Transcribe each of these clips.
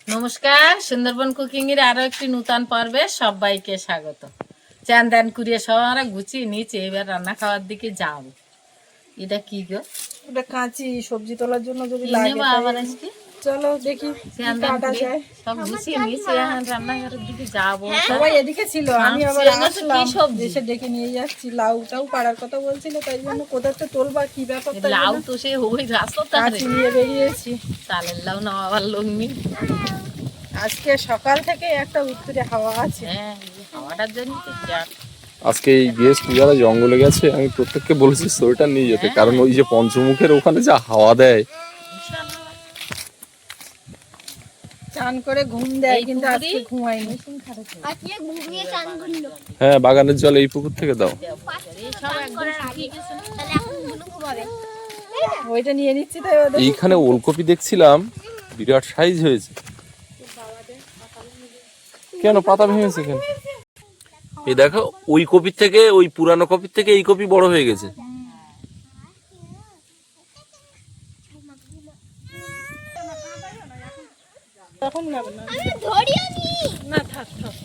নমস্কার, সুন্দরবন কুকিং এর আরো একটি নতুন পর্বে সবাইকে স্বাগত। চান দান করিয়ে সব আমরা গুছিয়ে নিয়েছি, এবার রান্না খাওয়ার দিকে যাব। এটা কি গো? এটা কাঁচি সবজি তোলার জন্য যদি কি লাগে নেবো আবার আজকে? চলো দেখি চান কি দান কাটা করিয়ে যায়। সব গুছিয়ে নিয়েছি, এখন রান্নাঘরের দিকে যাবো। সবাই এদিকে ছিল, আমি আবার ভাবছি এগুলো তো আসলাম, কি সবজি? এসে ডেকে নিয়ে যাচ্ছি। লাউটাও পাড়ার কথা বলছিল, তাই জন্য কোথা থেকে তোলবা কি ব্যাপার, তাই লাউ জন্য তো সে ওই রাস্তা কাঁচি নিয়ে বেরিয়েছি। চালের লাউ না আবার লগ্নি। আজকে সকাল থেকে একটা উত্তরে হাওয়া আছে। হ্যাঁ, এই হাওয়াটার জন্য তো বিরাট। আজকে এই গেস্ট যারা জঙ্গলে গেছে আমি প্রত্যেককে বলেছি সোয়েটার নিয়ে যেতে, কারণ ওই যে পঞ্চমুখের ওখানে যা হাওয়া দেয়। বিশাল হাওয়া। চান করে ঘুম দেয়, এই কিন্তু পুকুরি? আজকে ঘুমাইনি। আজকে ঘুমিয়ে চান করলো। হ্যাঁ, বাগানের জল এই পুকুর থেকে দাও। এই সব একদম শুকিয়ে গেছে না? তাহলে এখন গুলো ঘুমাবে। ওইটা নিয়ে নিচ্ছি, তাই ওদের এইখানে ওলকপি দেখছিলাম বিরাট সাইজ হয়েছে। কেন পাতা ভেঙেছে কেন? এই দেখো, ওই কপির থেকে, ওই পুরানো কপির থেকে এই কপি বড় হয়ে গেছে। এখন নেবে না। আমি ধরিও নি। না থাক থাক,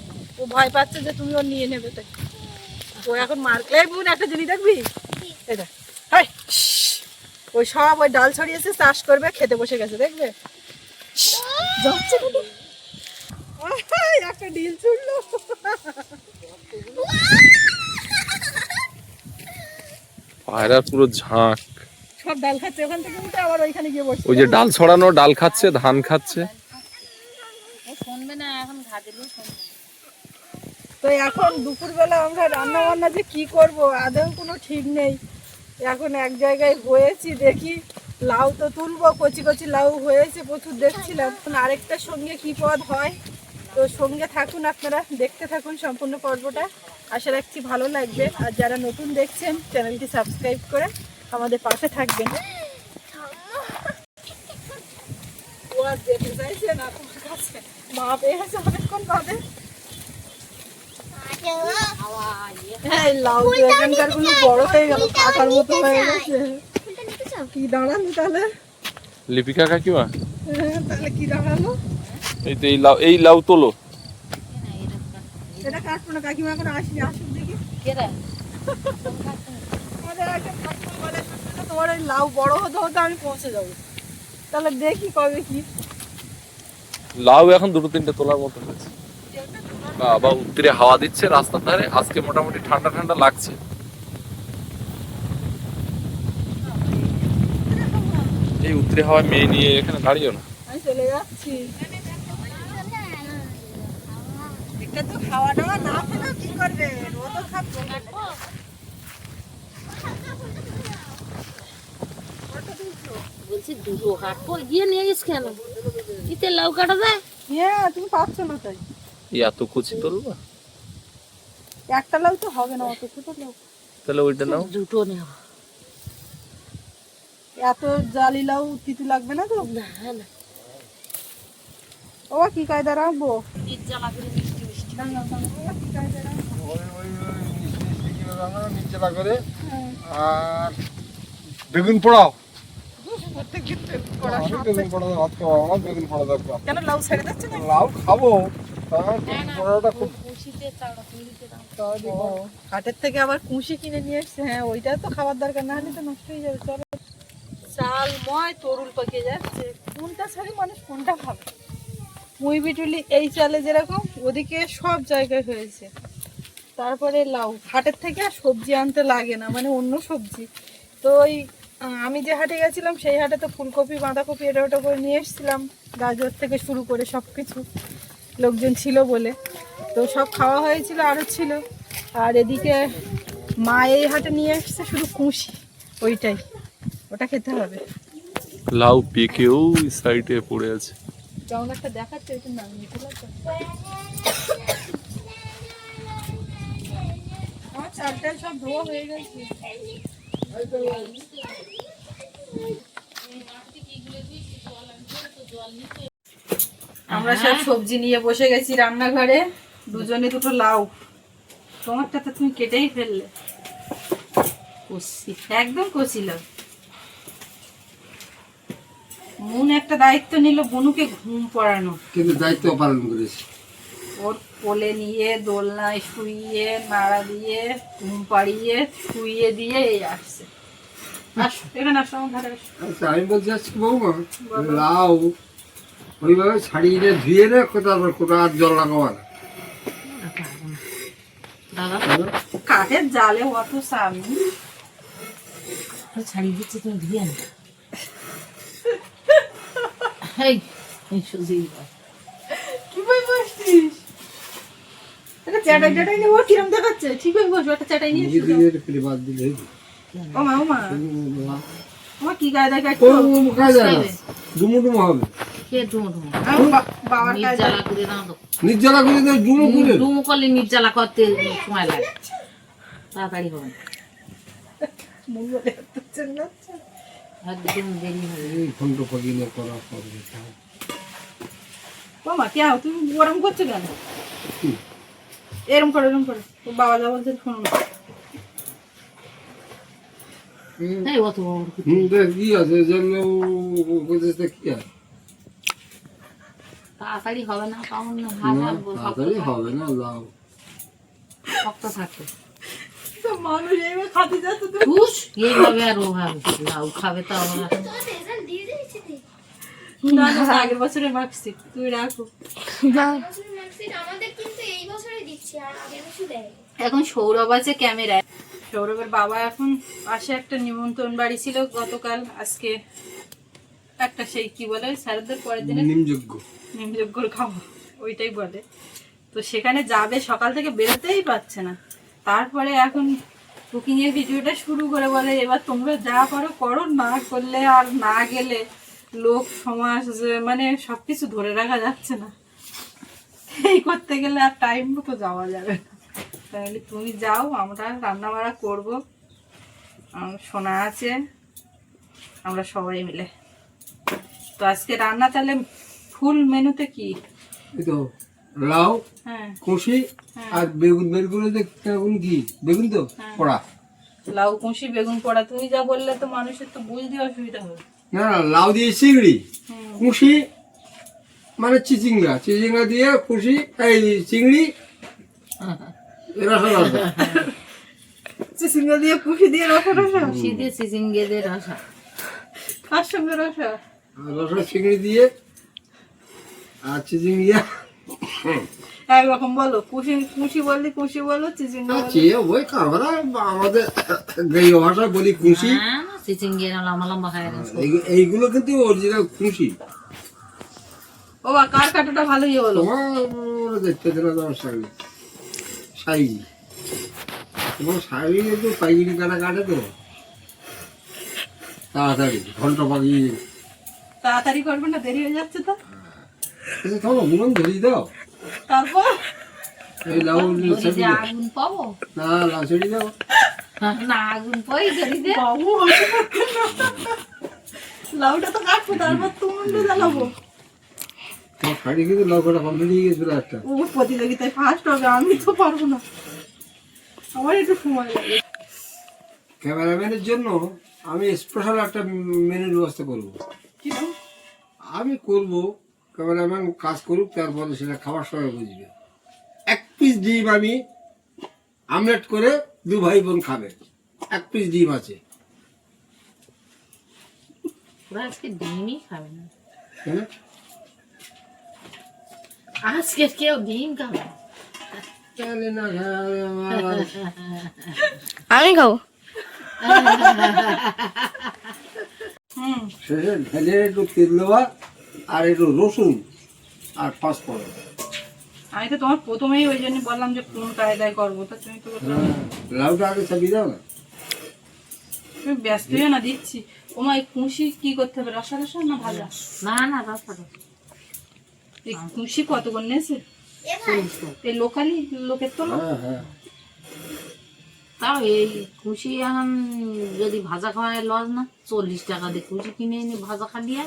ও ভয় পাচ্ছে যে তুমি ওর নিয়ে নেবে, তাই ও এখন মারলে। বোন একটা জিনিস দেখবি, এটা হাই ওই সব ওই ডাল ছড়িয়েছে, চাষ করবে, খেতে বসে গেছে, দেখবে যাচ্ছে কত। ওই, একটা ডিল ছুড়লো। পায়রার পুরো ঝাঁক। সব ডাল খাচ্ছে ওখান থেকে, উঠে আবার ওইখানে গিয়ে বসে। ওই যে ডাল ছড়ানো, ডাল খাচ্ছে, ধান খাচ্ছে। ও শুনবে না, এখন ঘা দিলেও শুনবে না। তো এখন দুপুরবেলা আমরা রান্না বান্না যে কি করব আদৌ কোনো ঠিক নেই। এখন এক জায়গায় হয়েছি, দেখি লাউ তো তুলবো, কচি কচি লাউ হয়েছে প্রচুর দেখছিলাম। এখন আরেকটার সঙ্গে কি পদ হয়, তো সঙ্গে থাকুন, আপনারা দেখতে থাকুন সম্পূর্ণ পর্বটা। আশা রাখছি ভালো লাগবে। আর যারা নতুন দেখছেন চ্যানেলটি সাবস্ক্রাইব করে আমাদের পাশে থাকবেন। ও আর যেতে চাইছে না তোমার কাছে, মা পেয়েছে অনেকক্ষণ বাদে। হ্যাঁ, লাউ তো এখানকার গুলো বড় হয়ে গেল, কাটার মতো হয়ে গেছে। কি দাঁড়ালো তাহলে? লিপিকা কাকিমা, তাহলে কি দাঁড়ালো? এই তো এই লাউ তোলো। এটা কাটবো না, কাকিমা এখন আসি, আসুক দেখি। কেরা? আমাদের একটা কাকিমা বলে, তোমার ওই লাউ বড় হতে হতে আমি পৌঁছে যাবো। তাহলে দেখি কবে কি। লাউ এখন দুটো তিনটে তোলার মতো হয়েছে। বাবা, উত্তরে হাওয়া দিচ্ছে রাস্তার ধারে, আজকে মোটামুটি ঠান্ডা ঠান্ডা লাগছে। এই উত্তরে হাওয়ায় মেয়ে নিয়ে এখানে দাঁড়িয়েও না। আমি চলে যাচ্ছি। এটা তো খাওয়া দাওয়া না খেলেও কি করবে, রোদও খাবো। বলছি দুটো কাটবো, গিয়ে নিয়ে গেছ কেন? ইতে লাউ কাটা যায়? হ্যাঁ, তুমি পাচ্ছ না তাই। এই এত কুচি তুলবা? একটা লাউ তো হবে না, অত ছোট লাউ। তাহলে ওইটা নাও। দুটো নেব এত জালি লাউ তিতু লাগবে না তো? না না, ও কি কায়দা রাখবো? জ্বালা করে মিষ্টি মিষ্টি। আর বেগুন পোড়াও। বেগুন পোড়া ভাত খাবো, আমার বেগুন পোড়া দরকার। কেন লাউ ছেড়ে যাচ্ছে না? লাউ খাবো, তার বেগুন পোড়াটা খুব খুশিতে চাড়া তুলিতে দাও। হাটের থেকে আবার কুশি কিনে নিয়ে এসছে। হ্যাঁ, ওইটা তো খাবার দরকার, না হলে তো নষ্ট হয়ে যাবে। চলো, চাল ময় তরুল পাকিয়ে যাচ্ছে, কোনটা ছাড়ি মানুষ কোনটা খাবে? মুই বিটুলি এই চালে যেরকম, ওদিকে সব জায়গায় হয়েছে। তারপরে লাউ হাটের থেকে আর সবজি আনতে লাগে না, মানে অন্য সবজি তো ওই আমি যে হাটে গেছিলাম সেই হাটে তো ফুলকপি বাঁধাকপি এটা ওটা করে নিয়ে এসেছিলাম, গাজর থেকে শুরু করে সব কিছু, লোকজন ছিল বলে তো সব খাওয়া হয়েছিল, আরও ছিল। আর এদিকে মা এই হাটে নিয়ে এসছে শুধু কুশি, ওইটাই, ওটা খেতে হবে। লাউ পেকেও সাইডে পড়ে আছে। কেমন একটা দেখাচ্ছে, ওইটা নাম নিতে লাগবে। আমার চালটাল সব ধোয়া হয়ে গেছে। আমরা সব সবজি নিয়ে বসে গেছি রান্নাঘরে, দুজনে দুটো লাউ। তোমারটা তো তুমি কেটেই ফেললে। কষি, একদম কষি লাউ। মন একটা দায়িত্ব নিল বনুকে ঘুম পড়ানো, কিন্তু দায়িত্ব পালন করেছি। ওর কোলে নিয়ে দোলনায় শুইয়ে নাড়া দিয়ে ঘুম পাড়িয়ে শুইয়ে দিয়ে এই আসছে। আস, এখানে আসো আমার ধারে আসো। আচ্ছা আমি বলছি আজকে বৌমা, লাউ ওইভাবে ছাড়িয়ে রে ধুয়ে রে তারপর কোটা আর জল লাগাবো না। দাদা কাঠের জালে অত স্বামী ছাড়িয়ে দিচ্ছি, তুমি ধুয়ে আনো। এই সুজি কি ভাই বসছিস? এটা চাটাই চাটাই নিয়ে ও কিরম দেখাচ্ছে? ঠিক হয়ে বসো, একটা চাটাই নিয়ে এসো। নিজেদের ফেলে বাদ দিলে ও মা আমার কি গায়ে দেখা কাজ যায় না, ডুমো ডুমো হবে। কে ডুমো ডুমো বাবার গায়ে নির্জালা করে দাও তো। নির্জলা করে দেয় ডুমো করে। ডুমো করলে নির্জালা করতে সময় লাগে, তাড়াতাড়ি হবে না, মুখ বলে এত চেল্লাচ্ছে। একদম দেরি হবে। এই ঘন্ট পাকিয়ে করা হবে। ও মা কে তুমি গরম করছো কেন? এরম করো এরম করো, তোর বাবা যা বলছে শোনো না। এই অত বড় কি আছে যেগুলো করতে কি আছে? তাড়াতাড়ি হবে না, কারণ না, হাত তাড়াতাড়ি হবে না, লাউ শক্ত থাকবে। তো মানুষ এইভাবে খাতে যাচ্ছে তো। খুশ এইভাবে আর ওভাবে লাউ খাবে তো আমরা। তোমার রেজাল্ট দিয়ে দিয়েছে রে। না না আগের বছরে মার্কশিট তুই রাখো। বছরের মার্কশিট আমাদের কিন্তু এই বছরে দিচ্ছে, আর আগের বছর দেয়। এখন সৌরভ আছে ক্যামেরায়। সৌরভের বাবা এখন পাশে একটা নিমন্ত্রণ বাড়ি ছিল গতকাল, আজকে একটা সেই কি বলে স্যারদের পরের দিনে নিমযোগ্য। নিমযজ্ঞর খাবো ওইটাই বলে। তো সেখানে যাবে, সকাল থেকে বেরোতেই পারছে না। তারপরে এখন কুকিং এর ভিডিওটা শুরু করে বলে এবার তোমরা যা পারো করো, না করলে আর না গেলে লোক সমাজ মানে সবকিছু ধরে রাখা যাচ্ছে না, এই করতে গেলে আর টাইম মতো যাওয়া যাবে না। তাহলে তুমি যাও, আমরা রান্না বাড়া করবো, শোনা আছে আমরা সবাই মিলে। তো আজকে রান্না তাহলে ফুল মেনুতে কি? এই তো লাউ, হ্যাঁ কষি আর বেগুন বের করে দেখুন কি বেগুন তো পড়া। লাউ কুশি বেগুন পোড়া, তুমি যা বললে তো মানুষের তো বুঝতে অসুবিধা হবে। না না, লাউ দিয়ে চিংড়ি, কুশি মানে চিচিঙ্গা, চিচিঙ্গা দিয়ে কুশি এই চিংড়ি রসা রসা। চিচিঙ্গা দিয়ে কুশি দিয়ে রসা রসা, শীতে সিজিঙ্গেদের আশা কার সঙ্গে রসা? রসা চিংড়ি দিয়ে আর চিচিঙ্গা একরকম বলো, কুশি কুশি বললি কুশি বলো, চিচিঙ্গা বলো। চেয়ে ওই কারবার আমাদের গেয় ভাষায় বলি কুশি। সিজিঙ্গের লম্বা লম্বা খায় গেছে। এইগুলো কিন্তু অরিজিনাল খুশি। ও বা কার কাটাটা ভালো ইয়ে বলো। তোমার দেখতে দিলে তোমার শাড়ি শাড়ি তোমার শাড়ি কিন্তু পাইকারি কাটা কাটে তো তাড়াতাড়ি ঘন্টা পাকিয়ে। তাড়াতাড়ি করবে না, দেরি হয়ে যাচ্ছে তো। তোমার উনুন ধরিয়ে দাও, তারপর এই লাউ যে আগুন পাবো না লাউ ছড়িয়ে দাও। না, আগুন পাই ধরি দে। বাবু লাউটা তো কাটবো, তারপর তুমুন্ডে জ্বালাবো। তোমার শাড়ি কিন্তু লাউ কাটা কমপ্লিট হয়ে গেছিল একটা। ও প্রতিযোগিতায় ফার্স্ট হবে, আমি তো পারবো না, আমার একটু সময় লাগে। ক্যামেরাম্যানের জন্য আমি স্পেশাল একটা মেনুর ব্যবস্থা করব। কিন্তু আমি করব, ক্যামেরাম্যান কাজ করুক, তারপরে সেটা খাবার সময় বুঝবে। 1 পিস ডিম আমি আমলেট করে 2 ভাই বোন খাবে। 1 পিস ডিম আছে, ওরা আজকে ডিমই খাবে না, হ্যাঁ? আজকে কেউ ডিম খাবে না। তাহলে না খাবে আমার আমি খাবো। শেষে ঢেলে একটু তেল দেওয়া আর একটু রসুন আর পাঁচফোড়ন। আমি তো তোমার প্রথমেই ওই জন্য বললাম যে কোন কায়দায় করবো, তা তুমি তো বললে লাউটা আগে চাপিয়ে দাও না। তুমি ব্যস্ত হয়ে না, দিচ্ছি। ও মা এই কুশি কি করতে হবে, রসা রসা না ভাজা? না না, রাস্তাটা এই কুশি কত করে নিয়েছে? এই লোকালি লোকের তো না। হ্যাঁ হ্যাঁ, তাও এই খুশি এখন যদি ভাজা খাওয়ায় লস না, 40 টাকা দিয়ে খুশি কিনে এনে ভাজা খালিয়া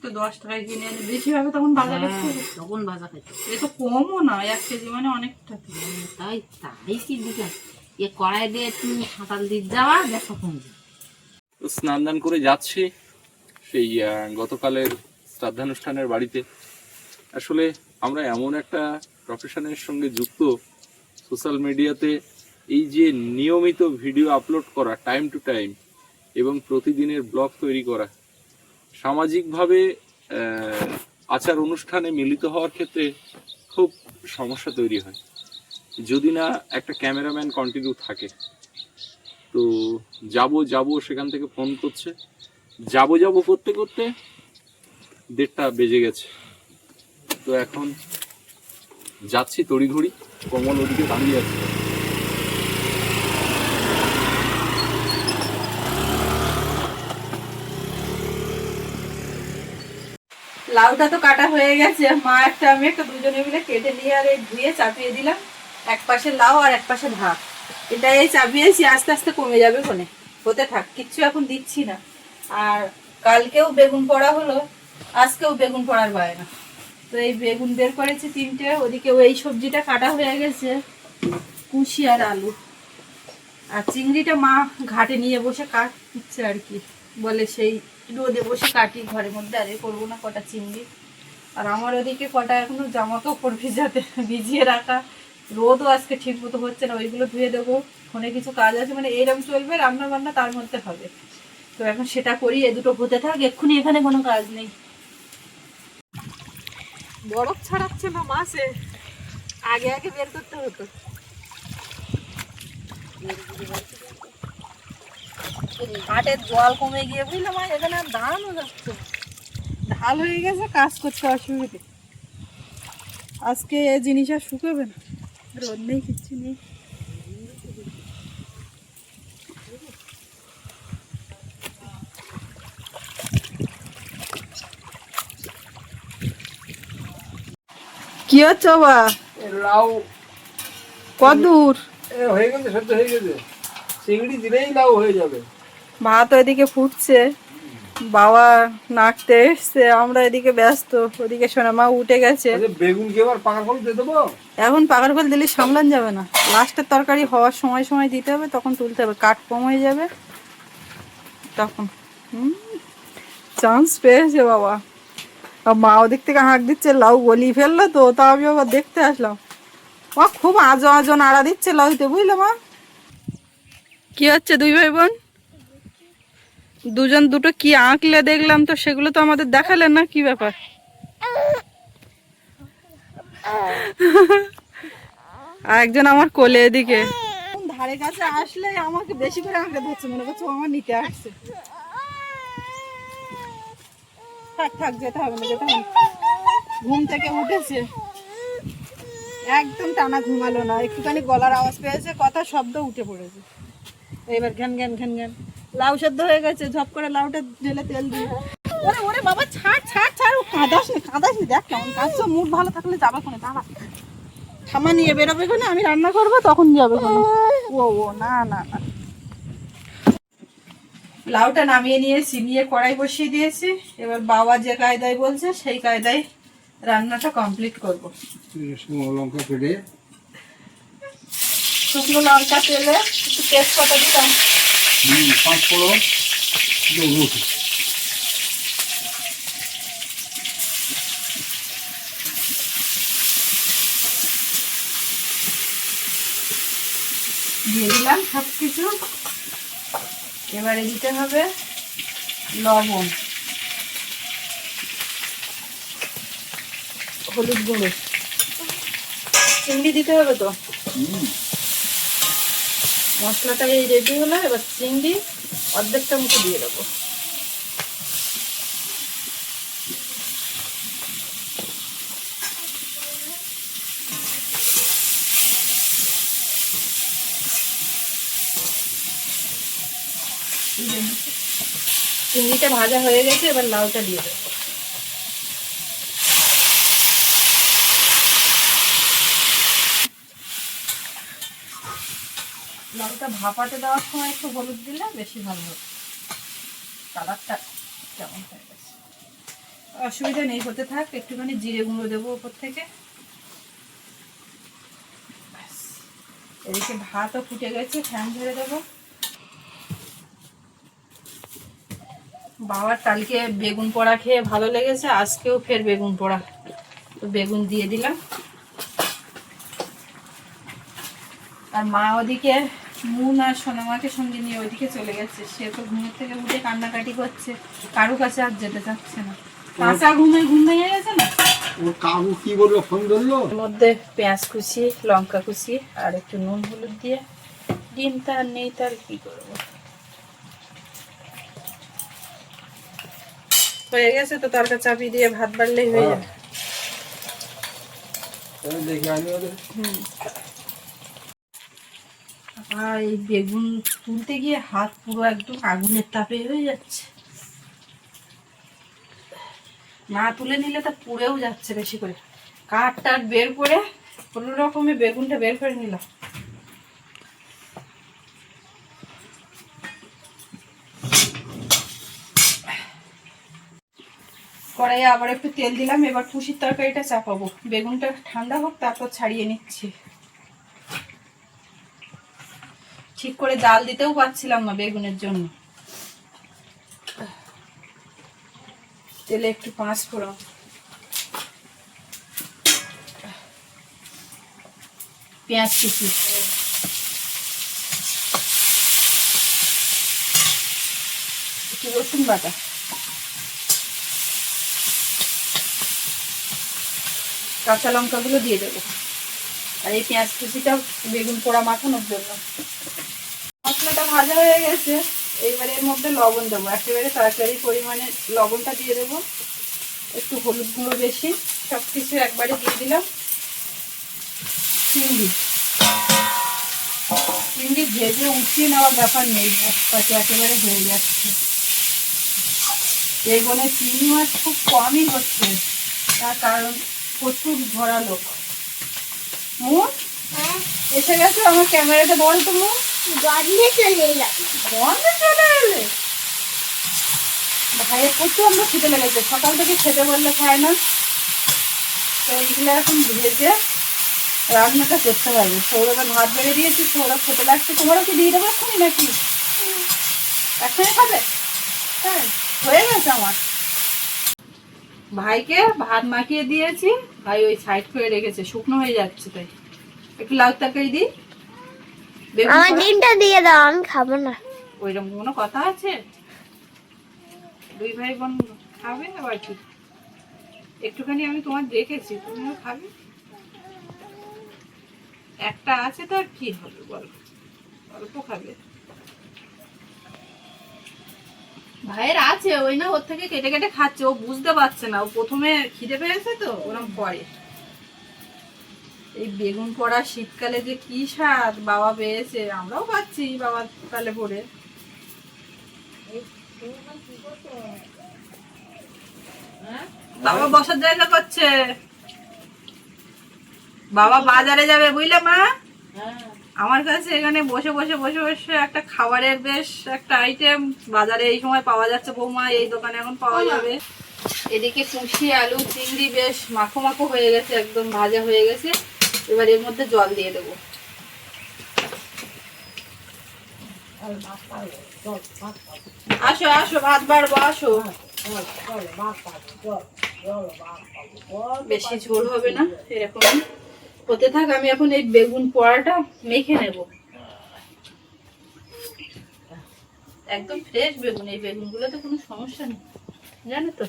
তো 10 টাকায় কিনে আনি, বেশি হবে তখন বাজার করতে হবে। তখন ভাজা খাইতে। এ তো কমও না, 1 কেজি মানে অনেকটা। তাই তাই কি দিকে এ কড়াই দিয়ে তুমি সাঁতাল দিয়ে যাওয়া দেখো কমবে। স্নান দান করে যাচ্ছি, সেই গতকালের শ্রাদ্ধানুষ্ঠানের বাড়িতে। আসলে আমরা এমন একটা প্রফেশনের সঙ্গে যুক্ত, সোশ্যাল মিডিয়াতে এই যে নিয়মিত ভিডিও আপলোড করা টাইম টু টাইম এবং প্রতিদিনের ব্লগ তৈরি করা, সামাজিকভাবে আচার অনুষ্ঠানে মিলিত হওয়ার ক্ষেত্রে খুব সমস্যা তৈরি হয় যদি না একটা ক্যামেরাম্যান কন্টিনিউ থাকে। তো যাব সেখান থেকে ফোন করছে, যাব করতে করতে 1:30 বেজে গেছে। তো এখন যাচ্ছি তড়িঘড়ি, কমল ওদিকে দাঁড়িয়ে আছে। লাউটা তো কাটা হয়ে গেছে, মা একটা আমি একটা দুজনে মিলে কেটে নিয়ে আর এই ধুয়ে চাপিয়ে দিলাম। এক পাশে লাউ আর এক পাশে ভাত, এটা এই চাপিয়েছি, আস্তে আস্তে কমে যাবে কোনে, হতে থাক, কিচ্ছু এখন দিচ্ছি না। আর কালকেও বেগুন পোড়া হলো, আজকেও বেগুন পোড়ার বায়না। তো এই বেগুন বের করেছি 3টে, ওদিকেও এই সবজিটা কাটা হয়ে গেছে, কুশি আর আলু। আর চিংড়িটা মা ঘাটে নিয়ে বসে কাটছে আর কি, বলে সেই রোদে বসে কাটি ঘরের মধ্যে, আর করবো না কটা চিংড়ি। আর আমার ওদিকে কটা এখনো জামা কাপড় ভিজিয়ে রাখা, রোদও আজকে ঠিক মতো হচ্ছে না, ওইগুলো ধুয়ে দেবো। ফোনে কিছু কাজ আছে, মানে এইরকম চলবে, রান্না বান্না তার মধ্যে হবে। তো এখন সেটা করি, এ দুটো হতে থাক, এক্ষুনি এখানে কোনো কাজ নেই। বরফ ছাড়াচ্ছে না মাসে, আগে আগে বের করতে হতো। ঘাটের জল কমে গিয়ে বুঝলাম, এখানে আর দাঁড়ানো যাচ্ছে, ঢাল হয়ে গেছে, কাজ করতে অসুবিধে। আজকে এই জিনিস আর শুকাবে না, রোদ নেই, কিচ্ছু নেই। কি হচ্ছে বাবা? লাউ কত দূর? হয়ে গেছে, সেদ্ধ হয়ে গেছে, চিংড়ি দিলেই লাউ হয়ে যাবে। ভাত এদিকে ফুটছে, বাবা নাড়তে এসছে, আমরা এদিকে ব্যস্ত, ওদিকে সোনা মা উঠে গেছে। বেগুন কি এবার পাকা ফল দিয়ে দেবো? এখন পাকার ফল দিলে সামলান যাবে না, লাস্টের তরকারি হওয়ার সময় সময় দিতে হবে, তখন তুলতে হবে, কাঠ কম হয়ে যাবে তখন। চান্স পেয়েছে বাবা। আর মা ওদিক থেকে হাঁক দিচ্ছে, লাউ গলিয়ে ফেললো তো, তা আমি আবার দেখতে আসলাম। মা খুব আজো আজো নাড়া দিচ্ছে লাউতে, বুঝলে মা? কি হচ্ছে দুই ভাই বোন? দুজন দুটো কি আঁকলে দেখলাম, তো সেগুলো তো আমাদের দেখালেন না, কি ব্যাপার? আর একজন আমার কোলে এদিকে ধারে কাছে আসলে আমাকে বেশি করে আঁকড়ে ধরছে, মনে করছে আমার নিতে আসছে। থাক থাক, যেতে হবে না, যেতে হবে না। ঘুম থেকে উঠেছে, একদম টানা ঘুমালো না, একটুখানি গলার আওয়াজ পেয়েছে, কথা শব্দ উঠে পড়েছে। এবার ঘ্যান ঘ্যান ঘ্যান ঘ্যান। লাউ সেদ্ধ হয়ে গেছে, ঝপ করে লাউটা ঢেলে তেল দিয়ে। ওরে ওরে বাবা, ছাড় ছাড় ছাড়, ও কাঁদাস নি, দেখ কেমন কাঁদছো, মুড ভালো থাকলে যাবে কোনে, দাঁড়া, থামা নিয়ে বেরোবে কোনে, আমি রান্না করবো তখন যাবে কোনে। ও না না না, লাউটা নামিয়ে নিয়েছি, নিয়ে কড়াই বসিয়ে দিয়েছি। এবার বাবা যে কায়দায় বলছে সেই কায়দায় রান্নাটা কমপ্লিট করবো। শুকনো লঙ্কা কেটে, শুকনো লঙ্কা তেলে একটু তেজপাতা দিতাম, 5 ফোড়ন, রসুন, দিয়ে দিলাম সব কিছু। এবারে দিতে হবে লবণ, হলুদ গুঁড়ো, চিংড়ি দিতে হবে তো। মশলাটা এই রেডি হলো, এবার চিংড়ি অর্ধেকটা মতো দিয়ে দেবো। চিংড়িটা ভাজা হয়ে গেছে, এবার লাউটা দিয়ে দেবো। লাউটা ভাপাতে দেওয়ার সময় একটু হলুদ দিলে বেশি ভালো হবে, কালারটা কেমন হয়ে গেছে। অসুবিধা নেই, হতে থাক, একটুখানি জিরে গুঁড়ো দেবো উপর থেকে। এদিকে ভাতও ফুটে গেছে, ফ্যান ধরে দেবো। বাবার কালকে বেগুন পোড়া খেয়ে ভালো লেগেছে, আজকেও ফের বেগুন পোড়া, তো বেগুন দিয়ে দিলাম। আর মা ওদিকে মুন আর সোনামাকে সঙ্গে নিয়ে ওইদিকে চলে গেছে। সে তো ঘুমের থেকে উঠে কান্নাকাটি করছে, কারো কাছে আর যেতে চাচ্ছে না। কাঁচা ঘুম ভেঙে গেছে না। ওর কাকু কি বললো, ফোন ধরলো? এর মধ্যে পেঁয়াজ কুচি, লঙ্কা কুচি আর একটু নুন হলুদ দিয়ে, ডিম তার নেই, তার কি করবো। হয়ে গেছে তো, তরকা চাপি দিয়ে ভাত বাড়লেই হয়ে যাবে। দেখি আমি ওদের আর এই বেগুন তুলতে গিয়ে হাত পুরো একদম আগুনের তাপে হয়ে যাচ্ছে। না তুলে নিলে তা পুড়েও যাচ্ছে বেশি করে। কাঠ টাট বের করে কোনো রকমে বেগুনটা বের করে নিলাম। কড়াইয়ে আবার একটু তেল দিলাম। এবার কুশির তরকারিটা চাপাবো। বেগুনটা ঠান্ডা হোক, তারপর ছাড়িয়ে নিচ্ছি। ঠিক করে জাল দিতেও পারছিলাম না বেগুনের জন্য। তেলে একটু পাঁচ ফোড়ন, পেঁয়াজ কুচি, একটু রসুন বাটা, কাঁচা লঙ্কাগুলো দিয়ে দেবো। আর এই পেঁয়াজ কুচিটা বেগুন পোড়া মাখানোর জন্য। মশলাটা ভাজা হয়ে গেছে, এইবারে এর মধ্যে লবণ দেবো। একেবারে তরকারি পরিমাণে লবণটা দিয়ে দেবো, একটু হলুদ গুঁড়ো বেশি, সব কিছু একবারে দিয়ে দিলাম। চিংড়ি ভেজে উঠিয়ে নেওয়ার ব্যাপার নেই, একসাথে একেবারে হয়ে যাচ্ছে। এই বনে চিংড়ি মাছ খুব কমই হচ্ছে, তার কারণ প্রচুর ধরা লোক। মুখ এসে গেছে, আমার ক্যামেরাটা বল তো। মুখ গন্ধে চলে এলাম। গন্ধে চলে এলে? ভাইয়ের প্রচন্ড খেতে লেগেছে, সকাল থেকে খেতে বললে খায় না। তো এইগুলো এখন ভেজে রান্নাটা করতে হবে। সৌরভে ভাত বেড়ে দিয়েছি, সৌরভ খেতে লাগছে। তোমারও কি দিয়ে দেবো এক্ষুনি নাকি? একসঙ্গে খাবে? হ্যাঁ, হয়ে গেছে আমার। ভাইকে ভাত মাখিয়ে দিয়েছি, ভাই ওই সাইড করে রেখেছে, শুকনো হয়ে যাচ্ছে। তাই একটু লাউ তরকারি দিই। আমার ডিমটা দিয়ে দাও, আমি খাবো না। ওইরকম কোনো কথা আছে? দুই ভাই বোন খাবে আবার কি। একটুখানি আমি তোমার দেখেছি, তুমিও খাবে। একটা আছে তো আর কি হবে বলো, অল্প খাবে। ভাইয়ের আছে, ওই না ওর থেকে কেটে কেটে খাচ্ছে। ও বুঝতে পারছে না, ও প্রথমে খিদে পেয়েছে তো ওরকম করে। এই বেগুন পোড়া শীতকালে যে কি স্বাদ বাবা পেয়েছে, আমরাও পাচ্ছি বাবা কালে পড়ে। বাবা বসার জায়গা করছে। বাবা বাজারে যাবে বুঝলে মা। আমার কাছে এখানে বসে বসে বসে বসে একটা খাবারের বেশ একটা আইটেম বাজারে এই সময় পাওয়া যাচ্ছে। বৌমা এই দোকানে এখন পাওয়া যাবে। এদিকে কুশি আলু চিংড়ি বেশ মাখো মাখো হয়ে গেছে, একদম ভাজা হয়ে গেছে। এবার এর মধ্যে জল দিয়ে দেবো। আসো আসো, ভাত বাড়বো, আসো। বেশি ঝোল হবে না, এরকম হতে থাক। আমি এখন এই বেগুন পোড়াটা মেখে নেব। একদম ফ্রেশ বেগুন, এই বেগুনগুলোতে কোনো সমস্যা নেই, জানো তো।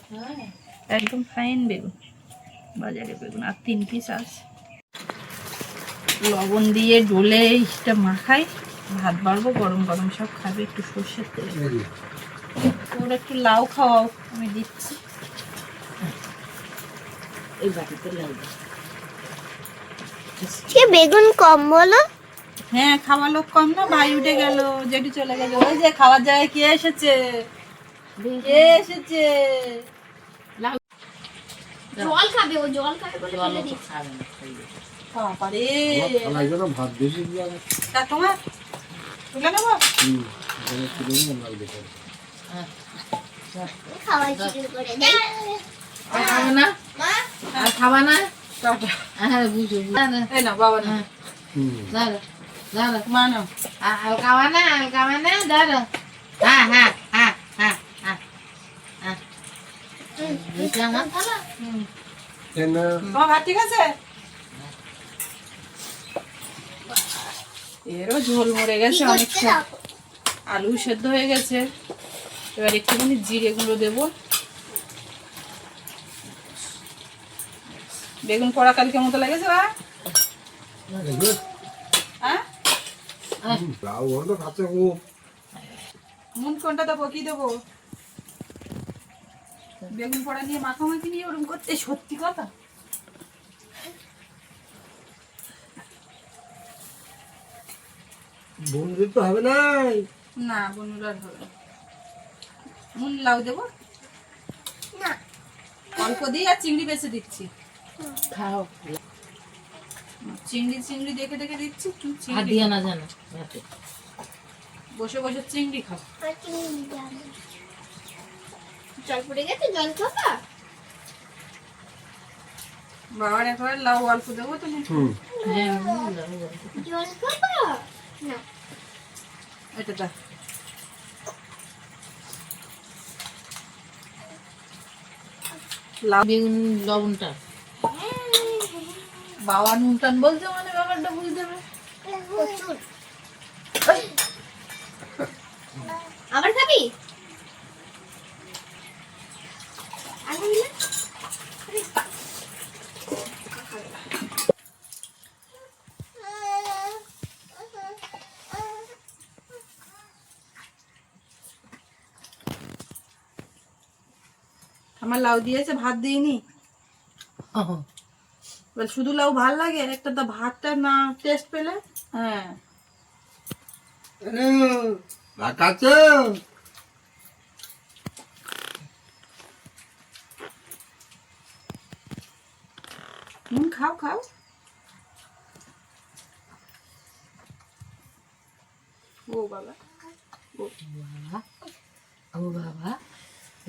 একদম ফাইন বেগুন, বাজারে বেগুন। আর 3 পিস আছে। লবণ দিয়ে ডলে এইটা মাখাই, ভাত বাড়বো। গরম গরম সব খাবে, একটু সর্ষের তেল। তোমরা একটু লাউ খাওয়াও, আমি দিচ্ছি। এই বাটিতে লাউ দাও। বেগুন কম বলো? হ্যাঁ, খাওয়া লোক কম না, ভাই উঠে গেল, জেঠু চলে গেল। ওই যে খাওয়ার জায়গায় কে এসেছে, কে এসেছে? জল খাবে, ও জল খাবে বলে ফেলে দিচ্ছে। বাবারে, ভাত বেশি দিয়ে তা তোমার তুলে নেবো। খাওয়াই শুরু করে দেয়। আর খাবে না? মা, আর খাবা না? টাটা। হ্যাঁ বুঝো, এই না বাবা না, দাঁড়া দাঁড়া, মা না। আর খাবা না, আর খাবা না, দাঁড়া। হ্যাঁ হ্যাঁ হ্যাঁ হ্যাঁ হ্যাঁ, এটা আমার থালা। তোমার ভাত ঠিক আছে? এরও ঝোল মরে গেছে অনেকটা, আলু সেদ্ধ হয়ে গেছে। এবার একটুখানি জিরে গুঁড়ো দেবো। বেগুন পোড়া কালকে মতো লেগেছে বা? হ্যাঁ, লাউ তো খাচ্ছে খুব। নুন কোনটা দেবো, কি দেবো? বেগুন পোড়া নিয়ে মাখামাখি নিয়ে ওরকম করতে সত্যি কথা। বন্ধু তো হবে না। না বনুরার হবে না। নুন লাউ দেবো না অল্প দিয়ে, আর চিংড়ি বেছে দিচ্ছি। খাও। চিংড়ি চিংড়ি দেখে দেখে দিচ্ছি, তুমি আর চিংড়ি দিও না জানো ভাতে। বসে বসে চিংড়ি খাও। আর কি জানি। জল পড়ে গেছে, জল খাবা? বাবার একবার লাউ অল্প দেবো তুমি। হ্যাঁ, জল খাবা না? এটা দা লাউ। বেগুন লবণটা বাবা নুন টান বলছে মানে ব্যাপারটা বুঝতে হবে। প্রচুর। আবার খাবি? আগে দিলে? আমার লাউ দিয়েছে, ভাত দিইনি। এবার শুধু লাউ ভাল লাগে, একটা তো ভাতটা না টেস্ট পেলে। হ্যাঁ, ভাত খাচ্ছে। নুন খাও খাও। ও বাবা, ও বাবা,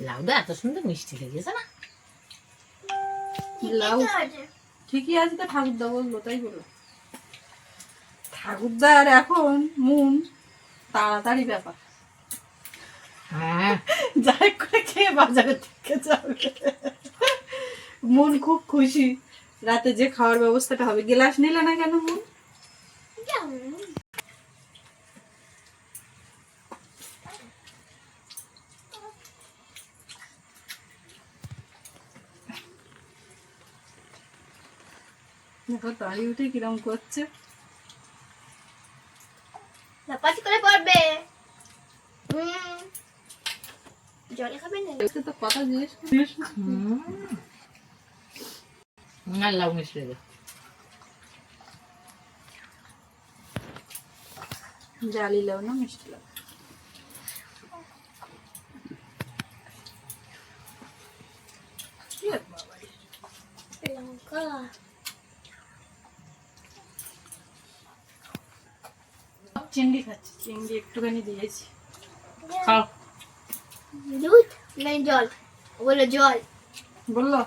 লাউটা এত সুন্দর মিষ্টি লেগেছে না? লাউ ঠিকই আছে তো, ঠাকুরদা বললো তাই বললো। ঠাকুরদা আর এখন মন তাড়াতাড়ি ব্যাপার, হ্যাঁ, যাই করে খেয়ে বাজারে থেকে যাবে। মন খুব খুশি, রাতে যে খাওয়ার ব্যবস্থাটা হবে। গ্লাস নিলে না কেন মন? দেখো দাঁড়িয়ে উঠে কিরম করছে। লাপাতি করে পড়বে। জল খাবে না? এটা তো কথা জিজ্ঞেস আর লাউ মিষ্টি লেগে। জালি লাও না মিষ্টি লাও? লঙ্কা। চিংড়ি খাচ্ছি, চিংড়ি একটুখানি দিয়েছি, খাও। দুধ নাই জল? ও বললো জল। বললো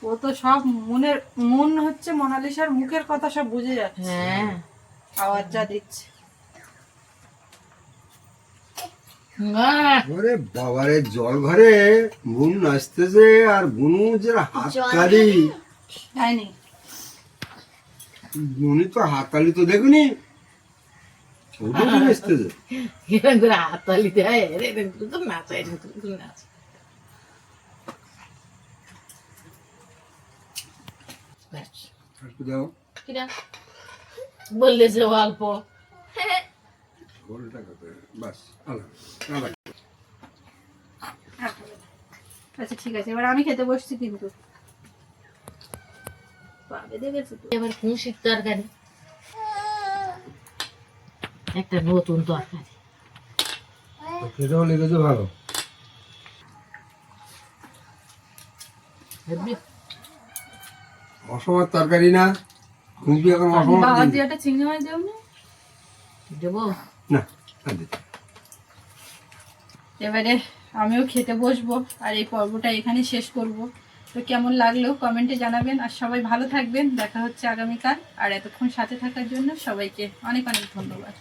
ও তো সব মনের মন হচ্ছে, মোনালিসার মুখের কথা সব বুঝে যাচ্ছে, হ্যাঁ, আওয়াজ যা দিচ্ছে। ওরে বাবারে, জল ঘরে বুন নাচতেছে আর বুনু যে হাততালি। যায়নি বুনি তো হাততালি তো দেখুনি, ওটা তো নাচতেছে। এরকম করে হাততালি দেয়, এরকম করে তো নাচ, এরকম করে তো নাচ। ব্যাস। একটু দাও কিরা বললে যে অল্প। গোলটা কত, বাস আলাদা আলাদা। আচ্ছা ঠিক আছে, এবার আমি খেতে বসছি কিন্তু। পাবে দেখেছো তো? এবার খুশির তরকারি, একটা নতুন তরকারি। খেতেও লেগেছে ভালো। বুঝলি? অসময় তরকারি না, খুঁজবি এখন অসময়। বাবা দিয়ে একটা চিংড়ি মাছ দেও না? দেবো? না আর দিতে। এবারে আমিও খেতে বসবো, আর এই পর্বটা এখানে শেষ করব। তো কেমন লাগলো কমেন্টে জানাবেন, আর সবাই ভালো থাকবেন। দেখা হচ্ছে আগামীকাল, আর এতক্ষণ সাথে থাকার জন্য সবাইকে অনেক অনেক ধন্যবাদ।